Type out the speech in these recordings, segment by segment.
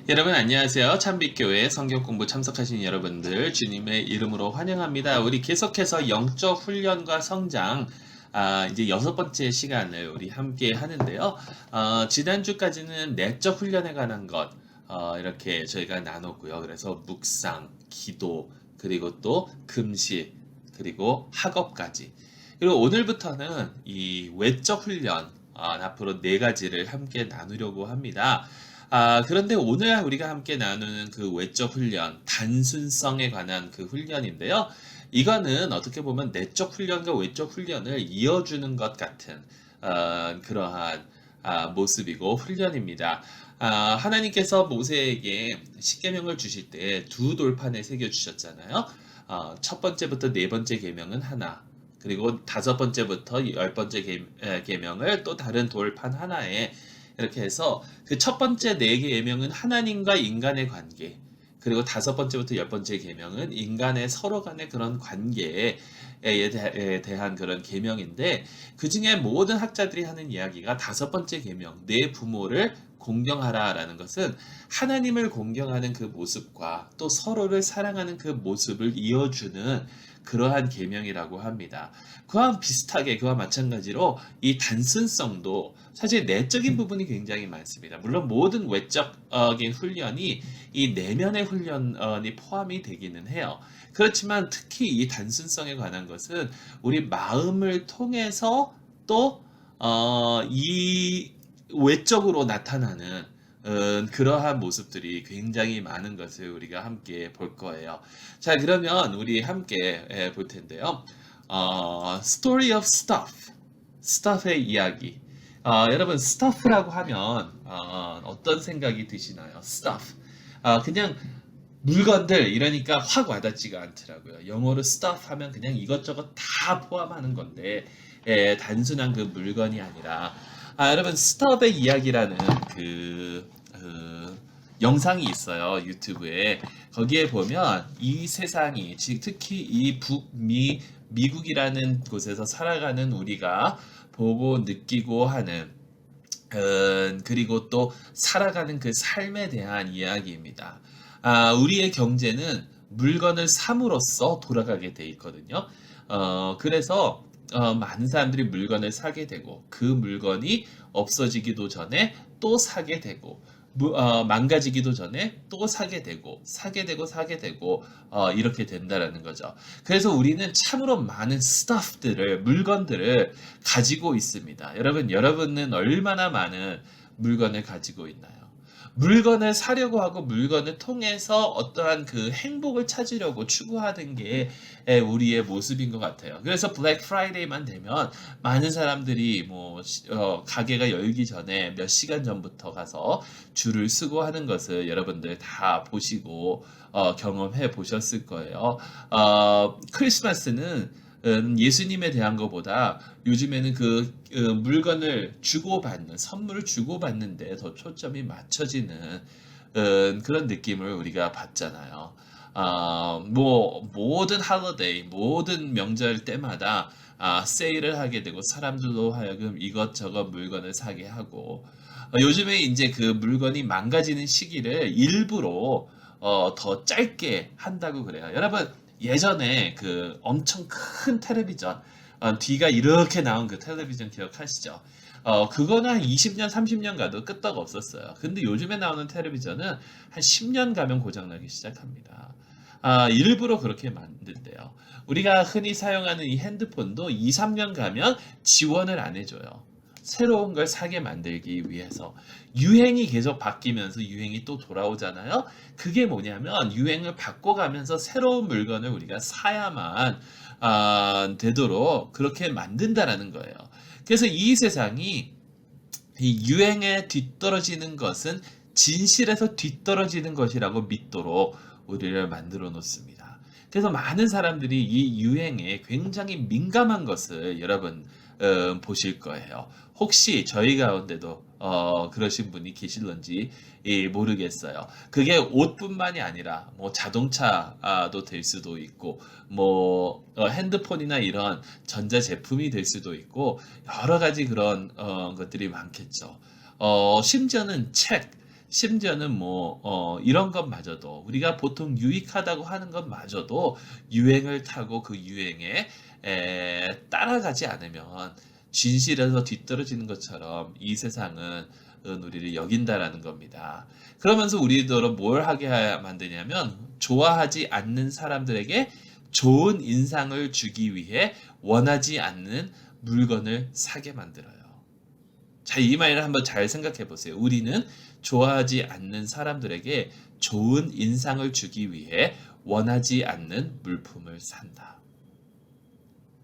여러분 안녕하세요. 참빛교회 성경 공부 참석하신 여러분들 주님의 이름으로 환영합니다. 우리 계속해서 영적 훈련과 성장 이제 6번째 시간을 우리 함께 하는데요. 지난주까지는 내적 훈련에 관한 것 이렇게 저희가 나눴고요. 그래서 묵상, 기도, 그리고 또 금식, 그리고 학업까지. 그리고 오늘부터는 이 외적 훈련 앞으로 4가지를 함께 나누려고 합니다. 그런데 오늘 우리가 함께 나누는 그 외적 훈련, 단순성에 관한 그 훈련인데요. 이거는 어떻게 보면 내적 훈련과 외적 훈련을 이어주는 것 같은 그러한 모습이고 훈련입니다. 하나님께서 모세에게 십계명을 주실 때 두 돌판에 새겨 주셨잖아요. 첫 번째부터 네 번째 계명은 하나, 그리고 다섯 번째부터 열 번째 계명을 또 다른 돌판 하나에 이렇게 해서 그 첫 번째 네 개의 계명은 하나님과 인간의 관계, 그리고 다섯 번째부터 열 번째 계명은 인간의 서로 간의 그런 관계에 대한 그런 계명인데, 그 중에 모든 학자들이 하는 이야기가 다섯 번째 계명, 내 부모를 공경하라라는 것은 하나님을 공경하는 그 모습과 또 서로를 사랑하는 그 모습을 이어주는 그러한 계명이라고 합니다. 그와 비슷하게 그와 마찬가지로 이 단순성도 사실 내적인 부분이 굉장히 많습니다. 물론 모든 외적인 훈련이 이 내면의 훈련이 포함이 되기는 해요. 그렇지만 특히 이 단순성에 관한 것은 우리 마음을 통해서 또 이 외적으로 나타나는 그러한 모습들이 굉장히 많은 것을 우리가 함께 볼 거예요. 자, 그러면 우리 함께 볼 텐데요. Story of Stuff, Stuff의 이야기. 여러분, Stuff라고 하면 어떤 생각이 드시나요? Stuff. 그냥 물건들 이러니까 확 와닿지가 않더라고요. 영어로 stuff 하면 그냥 이것저것 다 포함하는 건데 단순한 그 물건이 아니라 여러분 stuff의 이야기라는 그 영상이 있어요. 유튜브에. 거기에 보면 이 세상이 특히 이 미국이라는 곳에서 살아가는 우리가 보고 느끼고 하는 그리고 또 살아가는 그 삶에 대한 이야기입니다. 우리의 경제는 물건을 삼으로써 돌아가게 돼 있거든요. 그래서 많은 사람들이 물건을 사게 되고 그 물건이 없어지기도 전에 또 사게 되고 망가지기도 전에 또 사게 되고 이렇게 된다라는 거죠. 그래서 우리는 참으로 많은 물건들을 가지고 있습니다. 여러분은 얼마나 많은 물건을 가지고 있나요? 물건을 사려고 하고 물건을 통해서 어떠한 그 행복을 찾으려고 추구하는 게 우리의 모습인 것 같아요. 그래서 블랙 프라이데이만 되면 많은 사람들이 가게가 열기 전에 몇 시간 전부터 가서 줄을 서고 하는 것을 여러분들 다 보시고 경험해 보셨을 거예요. 크리스마스는 예수님에 대한 것보다 요즘에는 물건을 주고받는, 선물을 주고받는데 더 초점이 맞춰지는 그런 느낌을 우리가 받잖아요. 모든 할러데이, 모든 명절 때마다 세일을 하게 되고 사람들로 하여금 이것저것 물건을 사게 하고 요즘에 이제 그 물건이 망가지는 시기를 일부러 더 짧게 한다고 그래요. 여러분, 예전에 그 엄청 큰 텔레비전, 뒤가 이렇게 나온 그 텔레비전 기억하시죠? 그거는 한 20년, 30년 가도 끄떡 없었어요. 근데 요즘에 나오는 텔레비전은 한 10년 가면 고장나기 시작합니다. 일부러 그렇게 만든대요. 우리가 흔히 사용하는 이 핸드폰도 2, 3년 가면 지원을 안 해줘요. 새로운 걸 사게 만들기 위해서. 유행이 계속 바뀌면서 유행이 또 돌아오잖아요. 그게 뭐냐면 유행을 바꿔가면서 새로운 물건을 우리가 사야만 되도록 그렇게 만든다라는 거예요. 그래서 이 세상이 이 유행에 뒤떨어지는 것은 진실에서 뒤떨어지는 것이라고 믿도록 우리를 만들어 놓습니다. 그래서 많은 사람들이 이 유행에 굉장히 민감한 것을 여러분 보실 거예요. 혹시 저희 가운데도 그러신 분이 계실런지 모르겠어요. 그게 옷뿐만이 아니라 뭐 자동차도 될 수도 있고 핸드폰이나 이런 전자 제품이 될 수도 있고 여러 가지 그런 것들이 많겠죠. 심지어는 책. 심지어는 이런 것마저도 우리가 보통 유익하다고 하는 것마저도 유행을 타고 그 유행에 따라가지 않으면 진실에서 뒤떨어지는 것처럼 이 세상은 우리를 여긴다라는 겁니다. 그러면서 우리들은 뭘 하게 만드냐면 좋아하지 않는 사람들에게 좋은 인상을 주기 위해 원하지 않는 물건을 사게 만들어요. 자, 이 말을 한번 잘 생각해 보세요. 우리는 좋아하지 않는 사람들에게 좋은 인상을 주기 위해 원하지 않는 물품을 산다.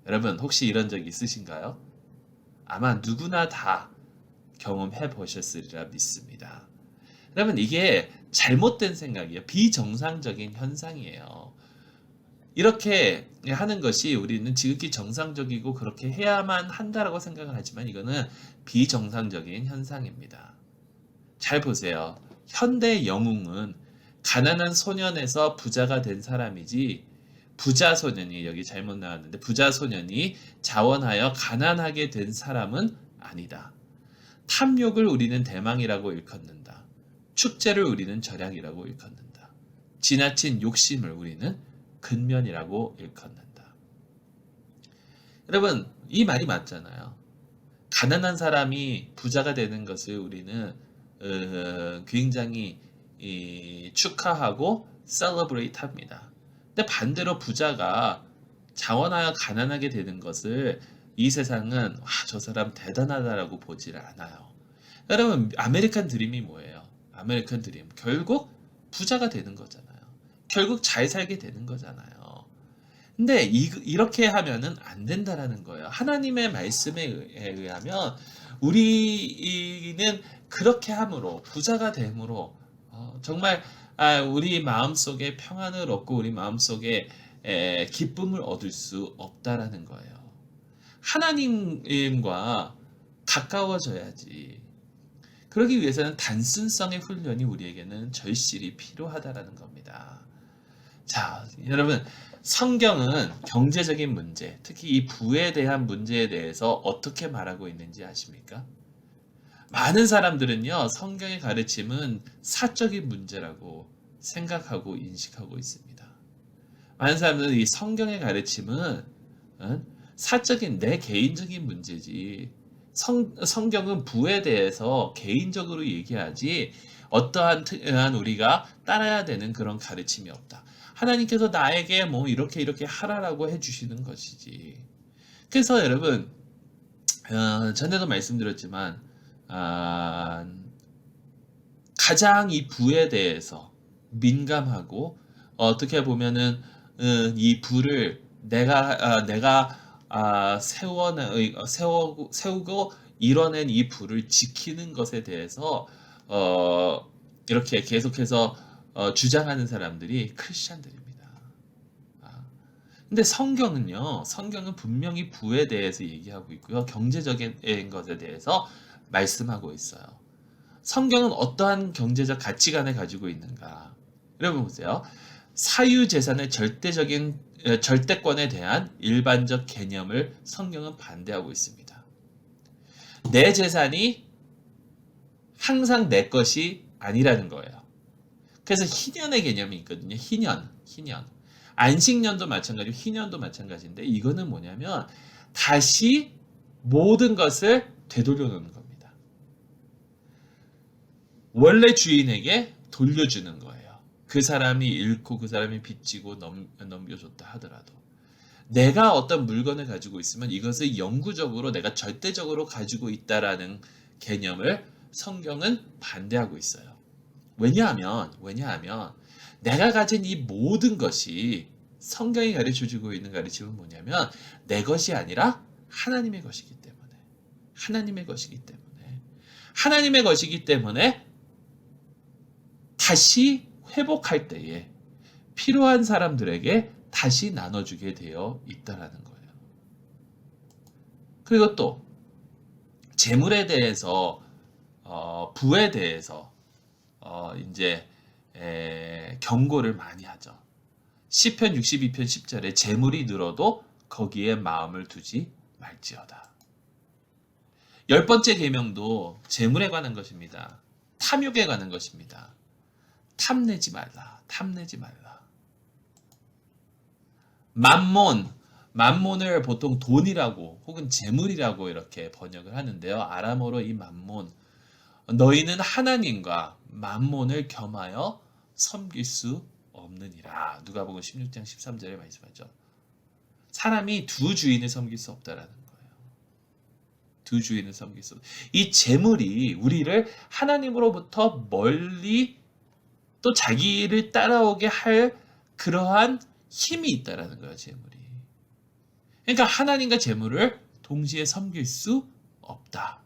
여러분, 혹시 이런 적 있으신가요? 아마 누구나 다 경험해 보셨으리라 믿습니다. 여러분, 이게 잘못된 생각이에요. 비정상적인 현상이에요. 이렇게 하는 것이 우리는 지극히 정상적이고 그렇게 해야만 한다라고 생각을 하지만 이거는 비정상적인 현상입니다. 잘 보세요. 현대 영웅은 가난한 소년에서 부자가 된 사람이지 부자 소년이 여기 잘못 나왔는데 부자 소년이 자원하여 가난하게 된 사람은 아니다. 탐욕을 우리는 대망이라고 일컫는다. 축제를 우리는 절약이라고 일컫는다. 지나친 욕심을 우리는 근면이라고 일컫는다. 여러분, 이 말이 맞잖아요. 가난한 사람이 부자가 되는 것을 우리는 굉장히 축하하고 셀러브레이트 합니다. 근데 반대로 부자가 자원하여 가난하게 되는 것을 이 세상은 와, 저 사람 대단하다라고 보지를 않아요. 여러분, 아메리칸 드림이 뭐예요? 아메리칸 드림. 결국 부자가 되는 거잖아요. 결국 잘 살게 되는 거잖아요. 근데 이렇게 하면은 안 된다라는 거예요. 하나님의 말씀에 의하면 우리는 그렇게 함으로 부자가 됨으로 정말 우리 마음속에 평안을 얻고 우리 마음속에 기쁨을 얻을 수 없다라는 거예요. 하나님과 가까워져야지. 그러기 위해서는 단순성의 훈련이 우리에게는 절실히 필요하다라는 겁니다. 자, 여러분, 성경은 경제적인 문제, 특히 이 부에 대한 문제에 대해서 어떻게 말하고 있는지 아십니까? 많은 사람들은요, 성경의 가르침은 사적인 문제라고 생각하고 인식하고 있습니다. 많은 사람들은 이 성경의 가르침은 사적인 내 개인적인 문제지, 성경은 부에 대해서 개인적으로 얘기하지 어떠한 우리가 따라야 되는 그런 가르침이 없다. 하나님께서 나에게 이렇게 하라라고 해주시는 것이지. 그래서 여러분, 전에도 말씀드렸지만 가장 이 부에 대해서 민감하고 어떻게 보면은 이 부를 내가 세우고 이뤄낸 이 부를 지키는 것에 대해서 이렇게 계속해서 주장하는 사람들이 크리스찬들입니다. 근데 성경은 분명히 부에 대해서 얘기하고 있고요. 경제적인 것에 대해서 말씀하고 있어요. 성경은 어떠한 경제적 가치관을 가지고 있는가? 여러분 보세요. 사유재산의 절대권에 대한 일반적 개념을 성경은 반대하고 있습니다. 내 재산이 항상 내 것이 아니라는 거예요. 그래서 희년의 개념이 있거든요. 희년. 안식년도 마찬가지고 희년도 마찬가지인데 이거는 뭐냐면 다시 모든 것을 되돌려 놓는 겁니다. 원래 주인에게 돌려주는 거예요. 그 사람이 잃고 그 사람이 빚지고 넘겨줬다 하더라도 내가 어떤 물건을 가지고 있으면 이것을 영구적으로 내가 절대적으로 가지고 있다라는 개념을 성경은 반대하고 있어요. 왜냐하면 내가 가진 이 모든 것이 성경이 가르쳐주고 있는 가르침은 뭐냐면 내 것이 아니라 하나님의 것이기 때문에 다시 회복할 때에 필요한 사람들에게 다시 나눠주게 되어 있다라는 거예요. 그리고 또 재물에 대해서 부에 대해서 이제 경고를 많이 하죠. 시편 62편 10절에 재물이 늘어도 거기에 마음을 두지 말지어다. 10번째 계명도 재물에 관한 것입니다. 탐욕에 가는 것입니다. 탐내지 말라. 탐내지 말라. 만몬을 보통 돈이라고 혹은 재물이라고 이렇게 번역을 하는데요. 아람어로 이 만몬, 너희는 하나님과 만몬을 겸하여 섬길 수 없느니라. 누가복음 16장 13절에 말씀하죠. 사람이 두 주인을 섬길 수 없다라는 거예요. 두 주인을 섬길 수 없. 이 재물이 우리를 하나님으로부터 멀리 또 자기를 따라오게 할 그러한 힘이 있다라는 거예요. 재물이. 그러니까 하나님과 재물을 동시에 섬길 수 없다.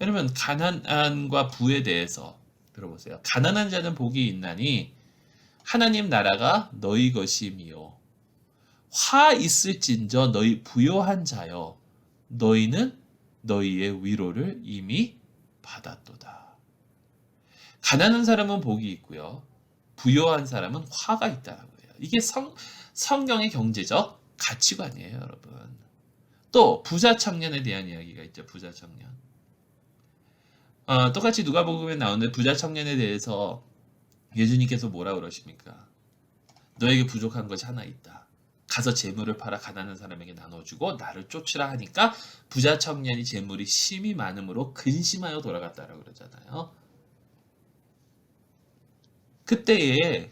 여러분, 가난과 부에 대해서 들어보세요. 가난한 자는 복이 있나니 하나님 나라가 너희 것임이요. 화 있을진저 너희 부요한 자여 너희는 너희의 위로를 이미 받았도다. 가난한 사람은 복이 있고요. 부요한 사람은 화가 있다라고 해요. 이게 성경의 경제적 가치관이에요, 여러분. 또 부자 청년에 대한 이야기가 있죠. 부자 청년. 똑같이 누가복음에 나오는데 부자 청년에 대해서 예수님께서 뭐라 그러십니까? 너에게 부족한 것이 하나 있다. 가서 재물을 팔아 가난한 사람에게 나눠주고 나를 쫓으라 하니까 부자 청년이 재물이 심히 많음으로 근심하여 돌아갔다라고 그러잖아요. 그때에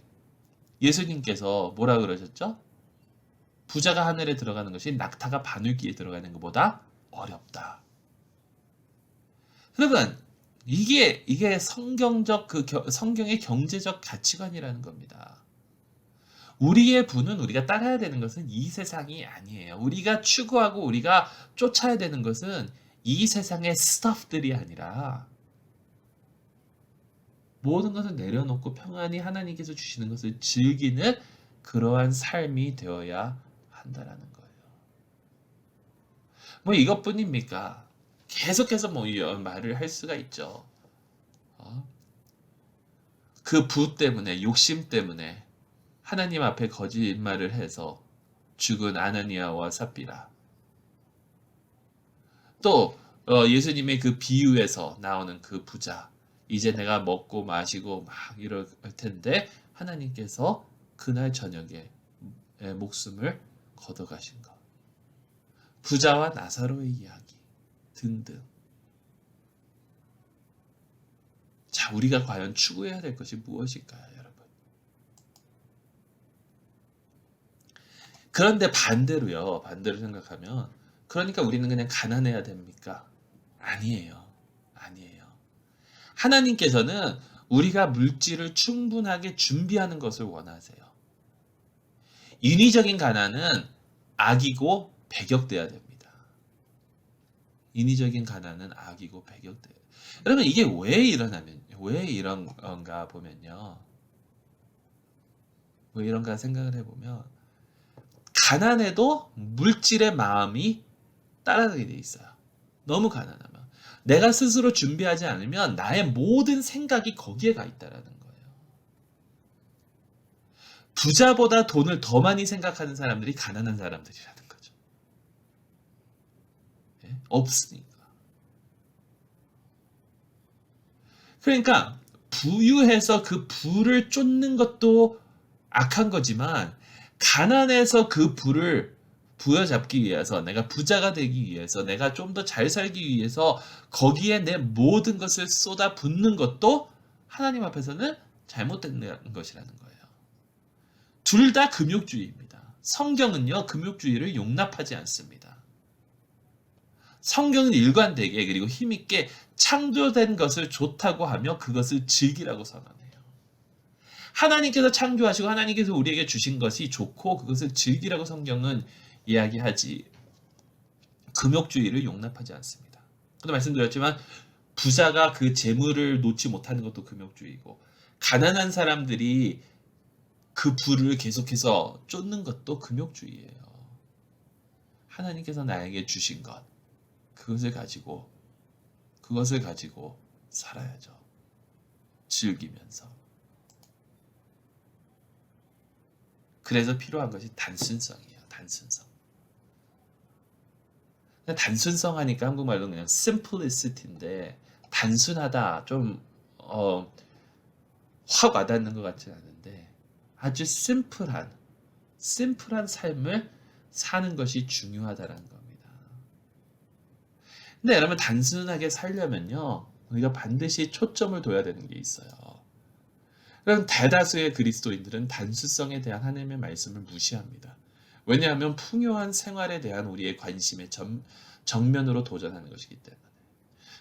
예수님께서 뭐라 그러셨죠? 부자가 하늘에 들어가는 것이 낙타가 바늘귀에 들어가는 것보다 어렵다. 여러분, 이게 성경의 경제적 가치관이라는 겁니다. 우리의 부는 우리가 따라야 되는 것은 이 세상이 아니에요. 우리가 추구하고 우리가 쫓아야 되는 것은 이 세상의 스타프들이 아니라 모든 것을 내려놓고 평안히 하나님께서 주시는 것을 즐기는 그러한 삶이 되어야 한다라는 거예요. 뭐 이것뿐입니까? 계속해서 뭐 말을 할 수가 있죠. 그 부 때문에, 욕심 때문에 하나님 앞에 거짓말을 해서 죽은 아나니아와 삽비라. 또 예수님의 그 비유에서 나오는 그 부자. 이제 내가 먹고 마시고 막 이럴 텐데 하나님께서 그날 저녁에 목숨을 걷어가신 것. 부자와 나사로의 이야기 등등. 자, 우리가 과연 추구해야 될 것이 무엇일까요, 여러분? 그런데 반대로 생각하면 그러니까 우리는 그냥 가난해야 됩니까? 아니에요. 하나님께서는 우리가 물질을 충분하게 준비하는 것을 원하세요. 인위적인 가난은 악이고 배격돼야 됩니다. 인위적인 가난은 악이고 배격돼요. 여러분, 이게 왜 이런 건가 보면요. 왜 이런가 생각을 해보면 가난해도 물질의 마음이 따라가게 돼 있어요. 너무 가난하면. 내가 스스로 준비하지 않으면 나의 모든 생각이 거기에 가 있다라는 거예요. 부자보다 돈을 더 많이 생각하는 사람들이 가난한 사람들이라는 거죠. 예? 없으니까. 그러니까 부유해서 그 부를 쫓는 것도 악한 거지만 가난해서 그 부를 부여잡기 위해서, 내가 부자가 되기 위해서, 내가 좀 더 잘 살기 위해서 거기에 내 모든 것을 쏟아 붓는 것도 하나님 앞에서는 잘못된 것이라는 거예요. 둘 다 금욕주의입니다. 성경은요, 금욕주의를 용납하지 않습니다. 성경은 일관되게 그리고 힘있게 창조된 것을 좋다고 하며 그것을 즐기라고 선언해요. 하나님께서 창조하시고 하나님께서 우리에게 주신 것이 좋고 그것을 즐기라고 성경은 이야기하지, 금욕주의를 용납하지 않습니다. 저도 말씀드렸지만 부자가 그 재물을 놓지 못하는 것도 금욕주의고, 가난한 사람들이 그 부를 계속해서 쫓는 것도 금욕주의예요. 하나님께서 나에게 주신 것, 그것을 가지고 살아야죠. 즐기면서. 그래서 필요한 것이 단순성이에요. 단순성. 단순성 하니까 한국말로 그냥 simplicity인데 단순하다, 좀 확 와닿는 것 같지는 않은데 아주 심플한 삶을 사는 것이 중요하다라는 겁니다. 근데 여러분 단순하게 살려면요 우리가 반드시 초점을 둬야 되는 게 있어요. 그럼 대다수의 그리스도인들은 단순성에 대한 하나님의 말씀을 무시합니다. 왜냐하면 풍요한 생활에 대한 우리의 관심에 정면으로 도전하는 것이기 때문에.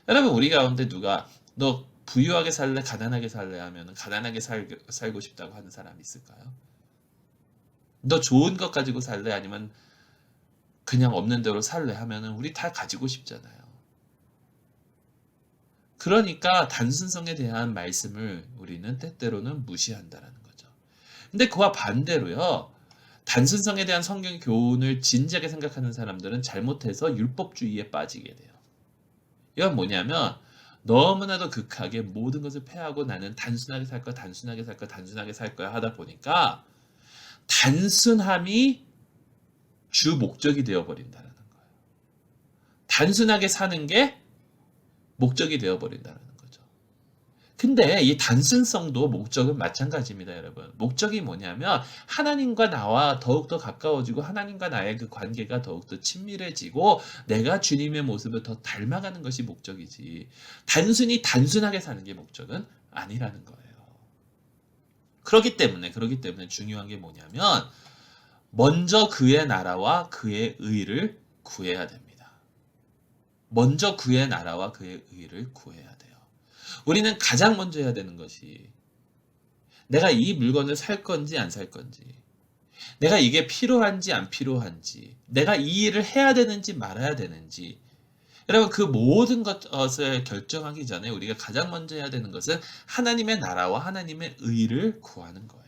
여러분 우리 가운데 누가 너 부유하게 살래 가난하게 살래 하면 가난하게 살고 싶다고 하는 사람이 있을까요? 너 좋은 것 가지고 살래 아니면 그냥 없는 대로 살래 하면은 우리 다 가지고 싶잖아요. 그러니까 단순성에 대한 말씀을 우리는 때때로는 무시한다라는 거죠. 근데 그와 반대로요. 단순성에 대한 성경 교훈을 진지하게 생각하는 사람들은 잘못해서 율법주의에 빠지게 돼요. 이건 뭐냐면 너무나도 극하게 모든 것을 패하고 나는 단순하게 살 거야, 단순하게 살 거야, 단순하게 살 거야 하다 보니까 단순함이 주 목적이 되어버린다는 거예요. 단순하게 사는 게 목적이 되어버린다는 거죠. 근데 이 단순성도 목적은 마찬가지입니다, 여러분. 목적이 뭐냐면 하나님과 나와 더욱더 가까워지고 하나님과 나의 그 관계가 더욱더 친밀해지고 내가 주님의 모습을 더 닮아가는 것이 목적이지 단순히 단순하게 사는 게 목적은 아니라는 거예요. 그렇기 때문에 중요한 게 뭐냐면 먼저 그의 나라와 그의 의를 구해야 됩니다. 먼저 그의 나라와 그의 의를 구해야 돼요. 우리는 가장 먼저 해야 되는 것이 내가 이 물건을 살 건지 안 살 건지, 내가 이게 필요한지 안 필요한지, 내가 이 일을 해야 되는지 말아야 되는지, 여러분 그 모든 것을 결정하기 전에 우리가 가장 먼저 해야 되는 것은 하나님의 나라와 하나님의 의를 구하는 거예요.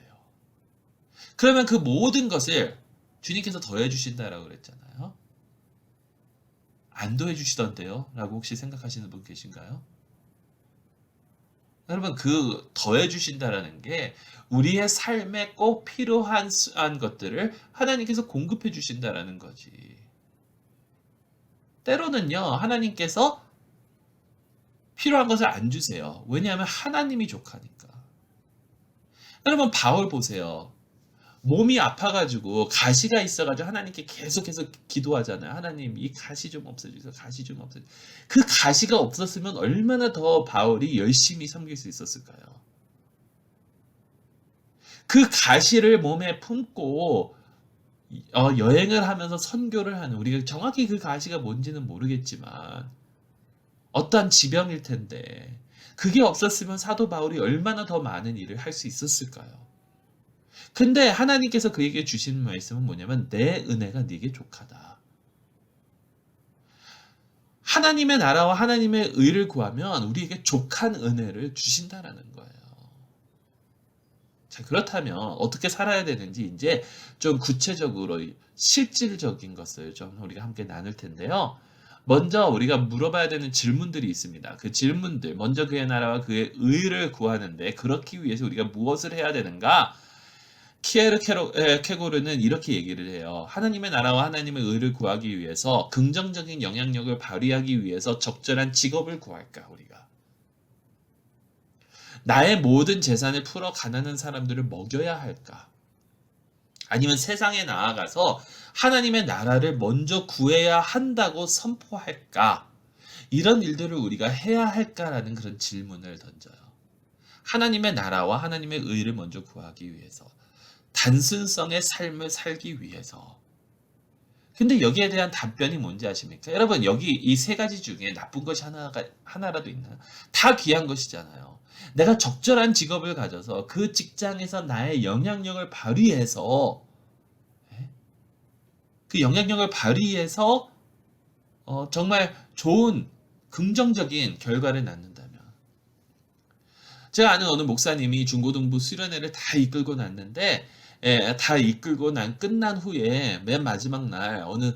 그러면 그 모든 것을 주님께서 더해 주신다라고 그랬잖아요. 안 더해 주시던데요? 라고 혹시 생각하시는 분 계신가요? 여러분 그 더해 주신다라는 게 우리의 삶에 꼭 필요한 것들을 하나님께서 공급해 주신다라는 거지. 때로는요 하나님께서 필요한 것을 안 주세요. 왜냐하면 하나님이 족하니까. 여러분 바울 보세요. 몸이 아파가지고 가시가 있어가지고 하나님께 계속해서 기도하잖아요. 하나님 이 가시 좀 없애주세요. 가시 좀 없애주세요. 그 가시가 없었으면 얼마나 더 바울이 열심히 섬길 수 있었을까요? 그 가시를 몸에 품고 여행을 하면서 선교를 하는 우리가 정확히 그 가시가 뭔지는 모르겠지만 어떠한 지병일 텐데 그게 없었으면 사도 바울이 얼마나 더 많은 일을 할 수 있었을까요? 근데 하나님께서 그에게 주시는 말씀은 뭐냐면 내 은혜가 네게 족하다. 하나님의 나라와 하나님의 의를 구하면 우리에게 족한 은혜를 주신다라는 거예요. 자, 그렇다면 어떻게 살아야 되는지 이제 좀 구체적으로 실질적인 것을 좀 우리가 함께 나눌 텐데요. 먼저 우리가 물어봐야 되는 질문들이 있습니다. 그 질문들, 먼저 그의 나라와 그의 의를 구하는데 그렇기 위해서 우리가 무엇을 해야 되는가? 키에르 케고르는 이렇게 얘기를 해요. 하나님의 나라와 하나님의 의를 구하기 위해서 긍정적인 영향력을 발휘하기 위해서 적절한 직업을 구할까 우리가. 나의 모든 재산을 풀어 가난한 사람들을 먹여야 할까? 아니면 세상에 나아가서 하나님의 나라를 먼저 구해야 한다고 선포할까? 이런 일들을 우리가 해야 할까라는 그런 질문을 던져요. 하나님의 나라와 하나님의 의를 먼저 구하기 위해서. 단순성의 삶을 살기 위해서. 근데 여기에 대한 답변이 뭔지 아십니까? 여러분 여기 이 세 가지 중에 나쁜 것이 하나라도 있나요? 다 귀한 것이잖아요. 내가 적절한 직업을 가져서 그 직장에서 나의 영향력을 발휘해서 그 영향력을 발휘해서 정말 좋은 긍정적인 결과를 낳는다면 제가 아는 어느 목사님이 중고등부 수련회를 다 이끌고 났는데 다 이끌고 끝난 후에 맨 마지막 날 어느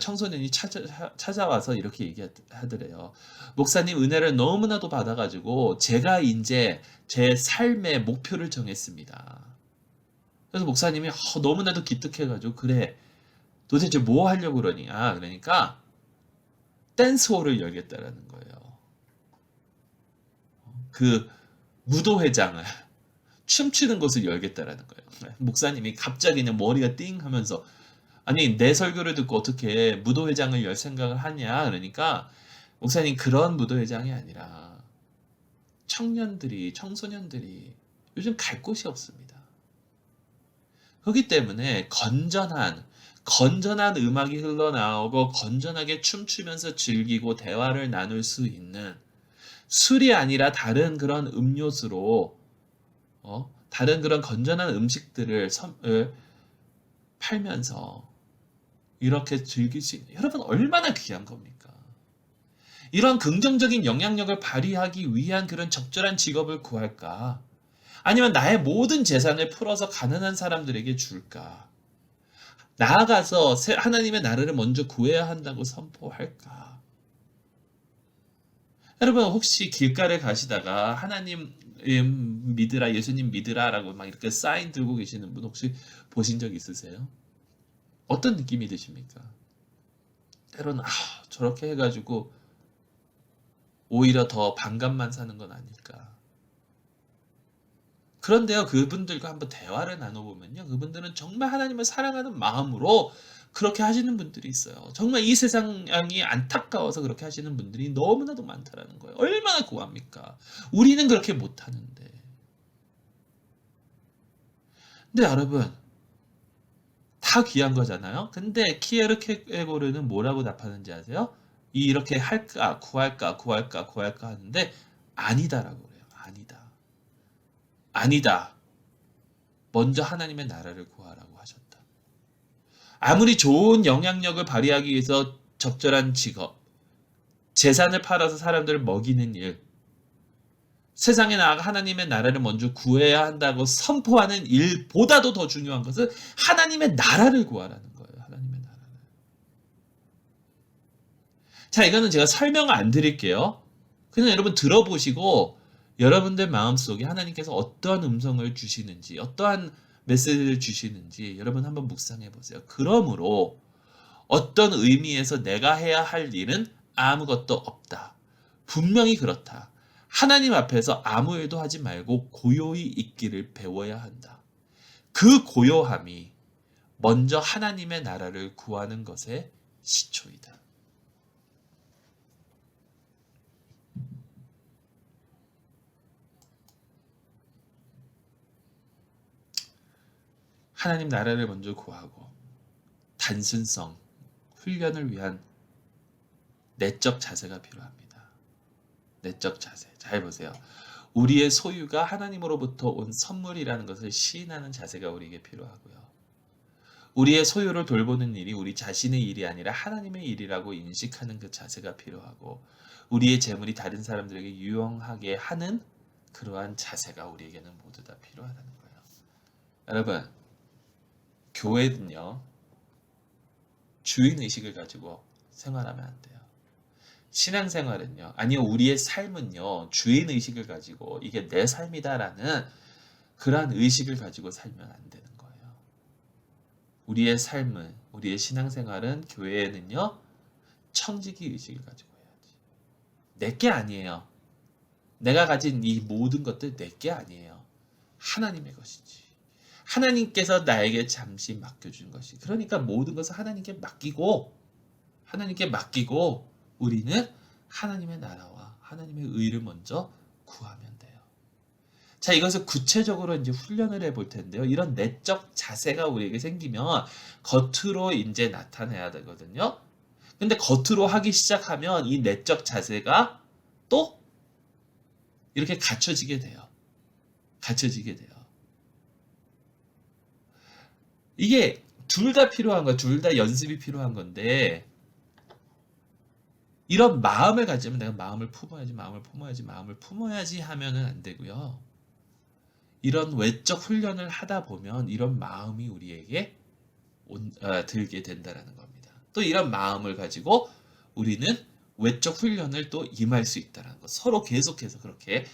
청소년이 찾아와서 이렇게 얘기하더래요. 목사님 은혜를 너무나도 받아가지고 제가 이제 제 삶의 목표를 정했습니다. 그래서 목사님이 너무나도 기특해가지고 그래 도대체 뭐 하려고 그러냐 그러니까 댄스홀을 열겠다라는 거예요. 그 무도회장을 춤추는 곳을 열겠다라는 거예요. 목사님이 갑자기 그냥 머리가 띵 하면서 아니 내 설교를 듣고 어떻게 무도회장을 열 생각을 하냐 그러니까 목사님 그런 무도회장이 아니라 청년들이 청소년들이 요즘 갈 곳이 없습니다. 그렇기 때문에 건전한 음악이 흘러나오고 건전하게 춤추면서 즐기고 대화를 나눌 수 있는 술이 아니라 다른 그런 음료수로 다른 그런 건전한 음식들을 팔면서 이렇게 즐길 수 있는 여러분 얼마나 귀한 겁니까? 이런 긍정적인 영향력을 발휘하기 위한 그런 적절한 직업을 구할까? 아니면 나의 모든 재산을 풀어서 가난한 사람들에게 줄까? 나아가서 하나님의 나라를 먼저 구해야 한다고 선포할까? 여러분 혹시 길가를 가시다가 하나님 믿으라 예수님 믿으라라고 막 이렇게 사인 들고 계시는 분 혹시 보신 적 있으세요? 어떤 느낌이 드십니까? 때로는 저렇게 해가지고 오히려 더 반감만 사는 건 아닐까? 그런데요, 그분들과 한번 대화를 나눠보면요, 그분들은 정말 하나님을 사랑하는 마음으로 그렇게 하시는 분들이 있어요. 정말 이 세상이 안타까워서 그렇게 하시는 분들이 너무나도 많다라는 거예요. 얼마나 고합니까? 우리는 그렇게 못하는데. 근데 여러분, 다 귀한 거잖아요. 근데 키에르케고르는 뭐라고 답하는지 아세요? 이렇게 할까 구할까 하는데 아니다라고 그래요. 아니다. 먼저 하나님의 나라를 구하라고 하셨다. 아무리 좋은 영향력을 발휘하기 위해서 적절한 직업, 재산을 팔아서 사람들을 먹이는 일, 세상에 나아가 하나님의 나라를 먼저 구해야 한다고 선포하는 일보다도 더 중요한 것은 하나님의 나라를 구하라는 거예요. 하나님의 나라를. 자, 이거는 제가 설명을 안 드릴게요. 그냥 여러분 들어보시고 여러분들 마음속에 하나님께서 어떠한 음성을 주시는지 어떠한 메시지를 주시는지 여러분 한번 묵상해 보세요. 그러므로 어떤 의미에서 내가 해야 할 일은 아무것도 없다. 분명히 그렇다. 하나님 앞에서 아무 일도 하지 말고 고요히 있기를 배워야 한다. 그 고요함이 먼저 하나님의 나라를 구하는 것의 시초이다. 하나님 나라를 먼저 구하고 단순성, 훈련을 위한 내적 자세가 필요합니다. 내적 자세. 잘 보세요. 우리의 소유가 하나님으로부터 온 선물이라는 것을 시인하는 자세가 우리에게 필요하고요. 우리의 소유를 돌보는 일이 우리 자신의 일이 아니라 하나님의 일이라고 인식하는 그 자세가 필요하고 우리의 재물이 다른 사람들에게 유용하게 하는 그러한 자세가 우리에게는 모두 다 필요하다는 거예요. 여러분, 교회는요, 주인의식을 가지고 생활하면 안 돼요. 신앙생활은요, 아니요, 우리의 삶은요, 주인의식을 가지고 이게 내 삶이다라는 그러한 의식을 가지고 살면 안 되는 거예요. 우리의 삶은, 우리의 신앙생활은, 교회에는요, 청지기 의식을 가지고 해야지. 내게 아니에요. 내가 가진 이 모든 것들 내게 아니에요. 하나님의 것이지. 하나님께서 나에게 잠시 맡겨준 것이. 그러니까 모든 것을 하나님께 맡기고 우리는 하나님의 나라와 하나님의 의를 먼저 구하면 돼요. 자, 이것을 구체적으로 이제 훈련을 해볼 텐데요. 이런 내적 자세가 우리에게 생기면 겉으로 이제 나타내야 되거든요. 근데 겉으로 하기 시작하면 이 내적 자세가 또 이렇게 갖춰지게 돼요. 이게 둘 다 필요한 거야. 둘 다 연습이 필요한 건데 이런 마음을 가지면 내가 마음을 품어야지 하면은 안 되고요. 이런 외적 훈련을 하다 보면 이런 마음이 우리에게 들게 된다라는 겁니다. 또 이런 마음을 가지고 우리는 외적 훈련을 또 임할 수 있다는 것. 서로 계속해서 그렇게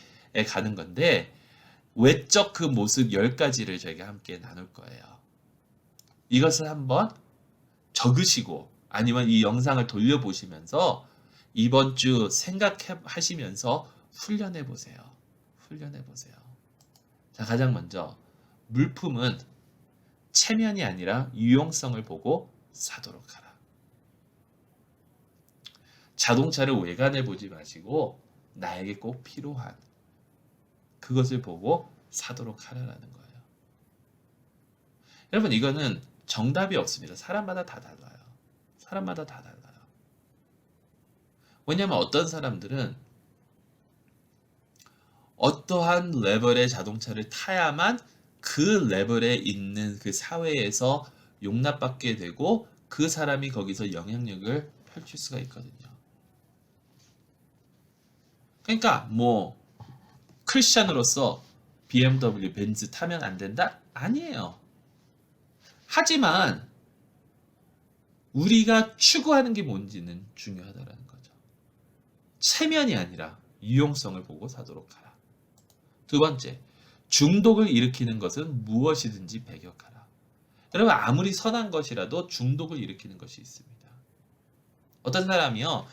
가는 건데 외적 그 모습 10가지를 저희가 함께 나눌 거예요. 이것을 한번 적으시고 아니면 이 영상을 돌려보시면서 이번 주 생각하시면서 훈련해 보세요. 훈련해 보세요. 자, 가장 먼저 물품은 체면이 아니라 유용성을 보고 사도록 하라. 자동차를 외관을 보지 마시고 나에게 꼭 필요한 그것을 보고 사도록 하라라는 거예요. 여러분, 이거는 정답이 없습니다. 사람마다 다 달라요. 사람마다 다 달라요. 왜냐하면 어떤 사람들은 어떠한 레벨의 자동차를 타야만 그 레벨에 있는 그 사회에서 용납받게 되고 그 사람이 거기서 영향력을 펼칠 수가 있거든요. 그러니까 뭐 크리스찬으로서 BMW, 벤츠 타면 안 된다? 아니에요. 하지만 우리가 추구하는 게 뭔지는 중요하다라는 거죠. 체면이 아니라 유용성을 보고 사도록 하라. 두 번째, 중독을 일으키는 것은 무엇이든지 배격하라. 여러분, 아무리 선한 것이라도 중독을 일으키는 것이 있습니다. 어떤 사람이요,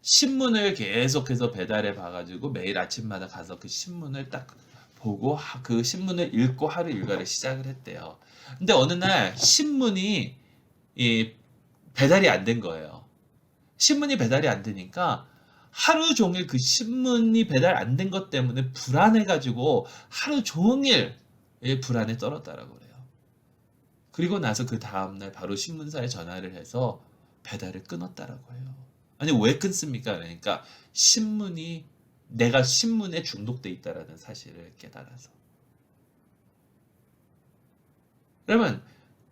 신문을 계속해서 배달해 봐가지고 매일 아침마다 가서 그 신문을 딱 보고 그 신문을 읽고 하루 일과를 시작을 했대요. 근데 어느 날 신문이 배달이 안 된 거예요. 신문이 배달이 안 되니까 하루 종일 그 신문이 배달 안 된 것 때문에 불안해가지고 하루 종일 불안에 떨었다라고 그래요. 그리고 나서 그 다음날 바로 신문사에 전화를 해서 배달을 끊었다라고 해요. 아니, 왜 끊습니까? 그러니까 내가 신문에 중독돼 있다라는 사실을 깨달아서. 그러면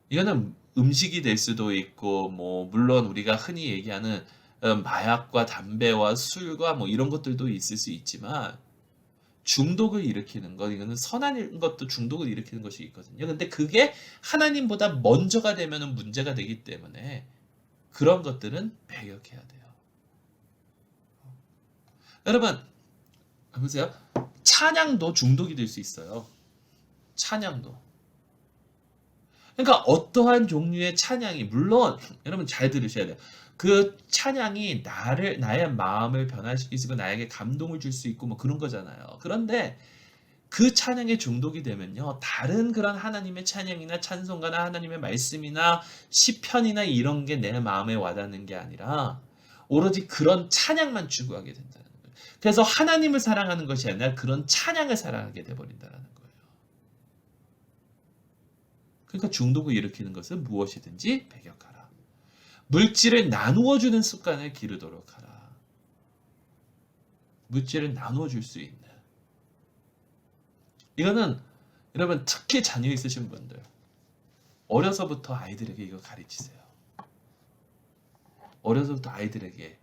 이거는 음식이 될 수도 있고, 뭐 물론 우리가 흔히 얘기하는 마약과 담배와 술과 뭐 이런 것들도 있을 수 있지만, 중독을 일으키는 것, 이거는 선한 것도 중독을 일으키는 것이 있거든요. 근데 그게 하나님보다 먼저가 되면 문제가 되기 때문에 그런 것들은 배격해야 돼요. 여러분, 보세요. 찬양도 중독이 될 수 있어요. 찬양도. 그러니까 어떠한 종류의 찬양이, 물론 여러분 잘 들으셔야 돼요. 그 찬양이 나의 마음을 변화시킬 수 있고 나에게 감동을 줄 수 있고 뭐 그런 거잖아요. 그런데 그 찬양에 중독이 되면요, 다른 그런 하나님의 찬양이나 찬송가나 하나님의 말씀이나 시편이나 이런 게 내 마음에 와닿는 게 아니라 오로지 그런 찬양만 추구하게 된다는 거예요. 그래서 하나님을 사랑하는 것이 아니라 그런 찬양을 사랑하게 돼버린다는 거예요. 그러니까 중독을 일으키는 것은 무엇이든지 배격하라. 물질을 나누어 주는 습관을 기르도록 하라. 물질을 나누어 줄 수 있는. 이거는 여러분, 특히 자녀 있으신 분들, 어려서부터 아이들에게 이거 가르치세요. 어려서부터 아이들에게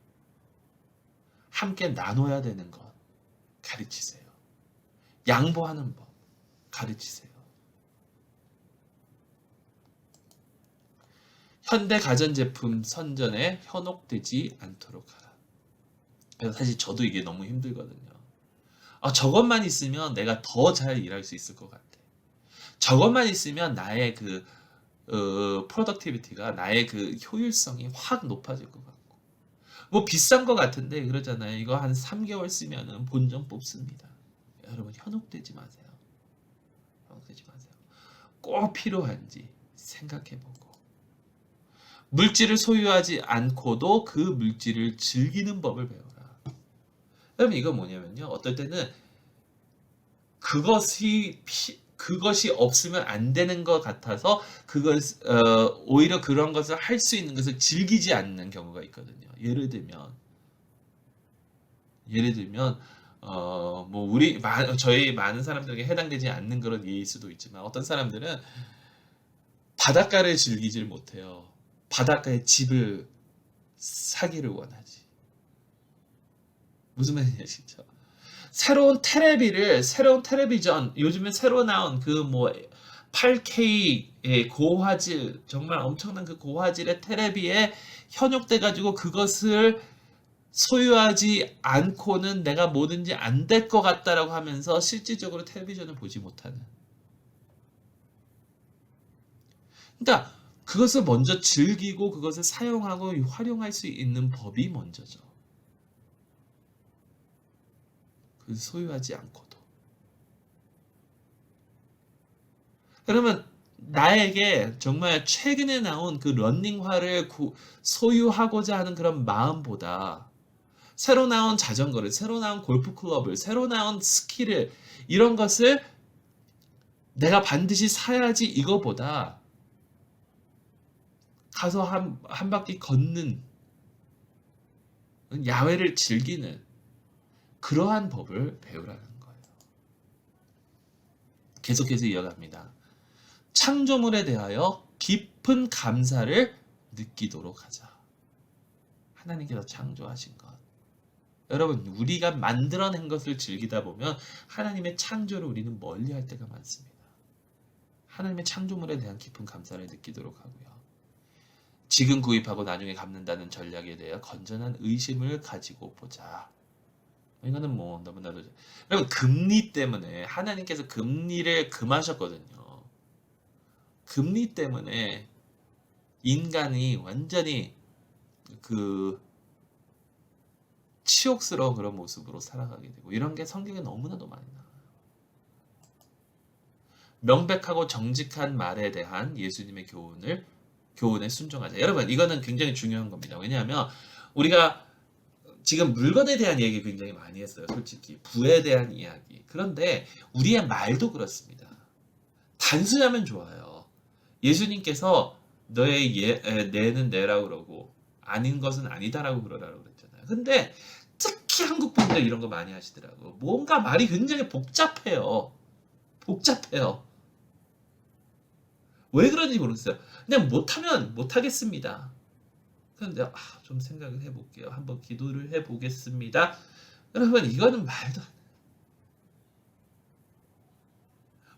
함께 나눠야 되는 것 가르치세요. 양보하는 법 가르치세요. 현대 가전제품 선전에 현혹되지 않도록 하라. 그래서 사실 저도 이게 너무 힘들거든요. 저것만 있으면 내가 더 잘 일할 수 있을 것 같아. 저것만 있으면 나의 그 프로덕티비티가, 나의 그 효율성이 확 높아질 것 같고, 뭐 비싼 것 같은데 그러잖아요. 이거 한 3개월 쓰면은 본전 뽑습니다. 여러분, 현혹되지 마세요. 현혹되지 마세요. 꼭 필요한지 생각해보고, 물질을 소유하지 않고도 그 물질을 즐기는 법을 배워라. 여러분, 이건 뭐냐면요, 어떨 때는 그것이 없으면 안 되는 것 같아서 오히려 그런 것을 할 수 있는 것을 즐기지 않는 경우가 있거든요. 예를 들면 뭐 저희 많은 사람들에게 해당되지 않는 그런 예일 수도 있지만, 어떤 사람들은 바닷가를 즐기질 못해요. 바닷가에 집을 사기를 원하지. 무슨 말인지 아시죠? 새로운 텔레비전, 요즘에 새로 나온 그 뭐 8K의 고화질, 정말 엄청난 그 고화질의 텔레비에 현혹돼가지고 그것을 소유하지 않고는 내가 뭐든지 안 될 것 같다라고 하면서 실질적으로 텔레비전을 보지 못하는. 그러니까 그것을 먼저 즐기고 그것을 사용하고 활용할 수 있는 법이 먼저죠. 그 소유하지 않고도. 그러면 나에게 정말 최근에 나온 그 러닝화를 소유하고자 하는 그런 마음보다 새로 나온 자전거를, 새로 나온 골프 클럽을, 새로 나온 스키를, 이런 것을 내가 반드시 사야지, 이거보다 가서 한 바퀴 걷는, 야외를 즐기는 그러한 법을 배우라는 거예요. 계속해서 이어갑니다. 창조물에 대하여 깊은 감사를 느끼도록 하자. 하나님께서 창조하신 것. 여러분, 우리가 만들어낸 것을 즐기다 보면 하나님의 창조를 우리는 멀리할 때가 많습니다. 하나님의 창조물에 대한 깊은 감사를 느끼도록 하고요. 지금 구입하고 나중에 갚는다는 전략에 대해 건전한 의심을 가지고 보자. 이거는 뭐 너무나도, 여러분, 금리 때문에 하나님께서 금리를 금하셨거든요. 금리 때문에 인간이 완전히 그 치욕스러운 그런 모습으로 살아가게 되고, 이런 게 성경에 너무나도 많이 나와요. 명백하고 정직한 말에 대한 예수님의 교훈에 순종하자. 여러분, 이거는 굉장히 중요한 겁니다. 왜냐하면 우리가 지금 물건에 대한 얘기 굉장히 많이 했어요. 솔직히 부에 대한 이야기. 그런데 우리의 말도 그렇습니다. 단순하면 좋아요. 예수님께서 너의 내는 내라고 그러고 아닌 것은 아니다라고 그러라고 그랬잖아요. 근데 특히 한국 분들 이런 거 많이 하시더라고. 뭔가 말이 굉장히 복잡해요. 복잡해요. 왜 그런지 모르겠어요. 그냥 못하면 못하겠습니다. 그런데 좀 생각을 해볼게요. 한번 기도를 해보겠습니다. 여러분, 이거는 말도 안 돼요.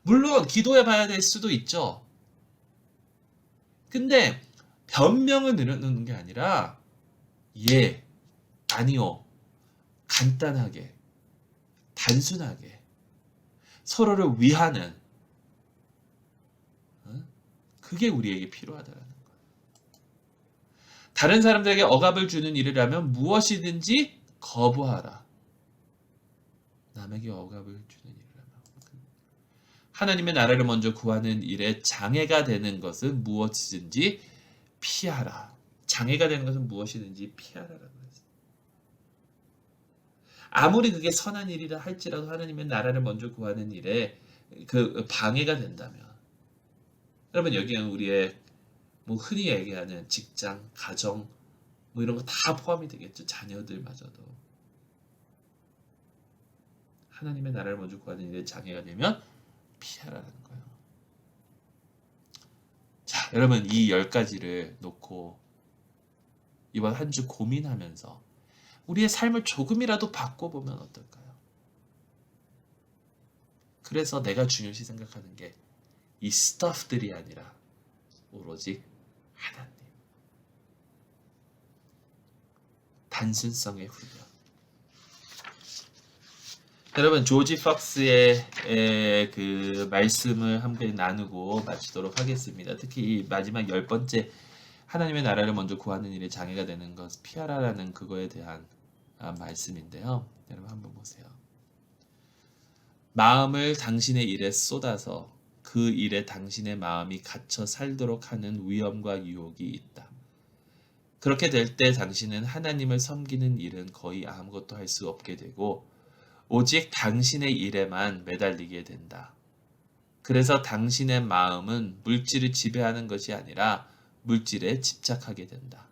물론 기도해봐야 될 수도 있죠. 근데 변명을 늘어놓는 게 아니라 예, 아니요, 간단하게, 단순하게 서로를 위하는, 그게 우리에게 필요하다는 거예요. 다른 사람들에게 억압을 주는 일을 하면 무엇이든지 거부하라. 남에게 억압을 주는 일을 하면. 하나님의 나라를 먼저 구하는 일에 장애가 되는 것은 무엇이든지 피하라. 장애가 되는 것은 무엇이든지 피하라라고 했어요. 아무리 그게 선한 일이라 할지라도 하나님의 나라를 먼저 구하는 일에 그 방해가 된다면, 여러분, 여기는 우리의 뭐 흔히 얘기하는 직장, 가정, 뭐 이런 거 다 포함이 되겠죠. 자녀들마저도. 하나님의 나라를 먼저 구하는 일에 장애가 되면 피하라는 거예요. 자, 여러분, 이 10가지를 놓고 이번 한 주 고민하면서 우리의 삶을 조금이라도 바꿔보면 어떨까요? 그래서 내가 중요시 생각하는 게 이 스타프들이 아니라 오로지 하나님. 단순성의 훈련. 여러분, 조지 팍스의 그 말씀을 함께 나누고 마치도록 하겠습니다. 특히 이 마지막 10번째, 하나님의 나라를 먼저 구하는 일에 장애가 되는 것 피하라라는 그거에 대한 말씀인데요. 여러분, 한번 보세요. 마음을 당신의 일에 쏟아서 그 일에 당신의 마음이 갇혀 살도록 하는 위험과 유혹이 있다. 그렇게 될 때 당신은 하나님을 섬기는 일은 거의 아무것도 할 수 없게 되고 오직 당신의 일에만 매달리게 된다. 그래서 당신의 마음은 물질을 지배하는 것이 아니라 물질에 집착하게 된다.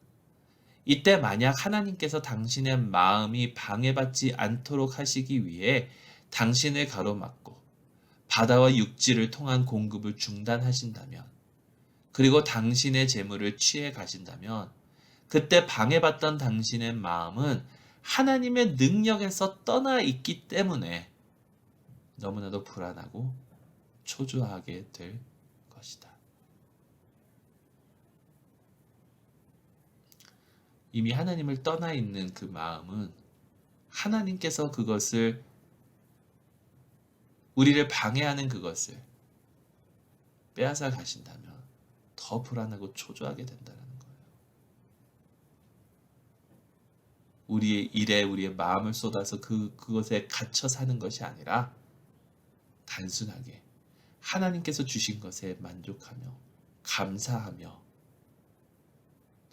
이때 만약 하나님께서 당신의 마음이 방해받지 않도록 하시기 위해 당신을 가로막고 바다와 육지를 통한 공급을 중단하신다면, 그리고 당신의 재물을 취해 가신다면, 그때 방해받던 당신의 마음은 하나님의 능력에서 떠나 있기 때문에 너무나도 불안하고 초조하게 될 것이다. 이미 하나님을 떠나 있는 그 마음은 하나님께서 그것을, 우리를 방해하는 그것을 빼앗아 가신다면 더 불안하고 초조하게 된다는 거예요. 우리의 일에 우리의 마음을 쏟아서 그것에 갇혀 사는 것이 아니라 단순하게 하나님께서 주신 것에 만족하며 감사하며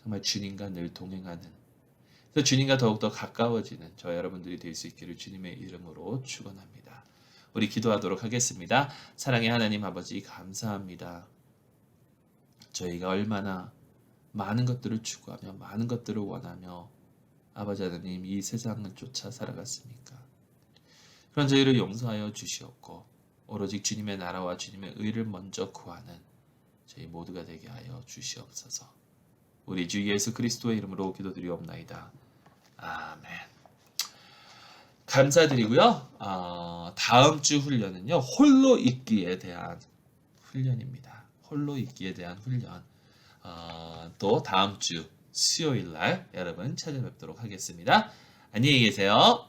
정말 주님과 늘 동행하는, 그래서 주님과 더욱더 가까워지는 저 여러분들이 될 수 있기를 주님의 이름으로 축원합니다. 우리 기도하도록 하겠습니다. 사랑의 하나님 아버지, 감사합니다. 저희가 얼마나 많은 것들을 추구하며 많은 것들을 원하며 아버지 하나님 이 세상을 쫓아 살아갔습니까? 그런 저희를 용서하여 주시옵고 오로지 주님의 나라와 주님의 의를 먼저 구하는 저희 모두가 되게 하여 주시옵소서. 우리 주 예수 그리스도의 이름으로 기도드리옵나이다. 아멘. 감사드리고요. 다음 주 훈련은요, 홀로 있기에 대한 훈련입니다. 홀로 있기에 대한 훈련. 또 다음 주 수요일 날 여러분 찾아뵙도록 하겠습니다. 안녕히 계세요.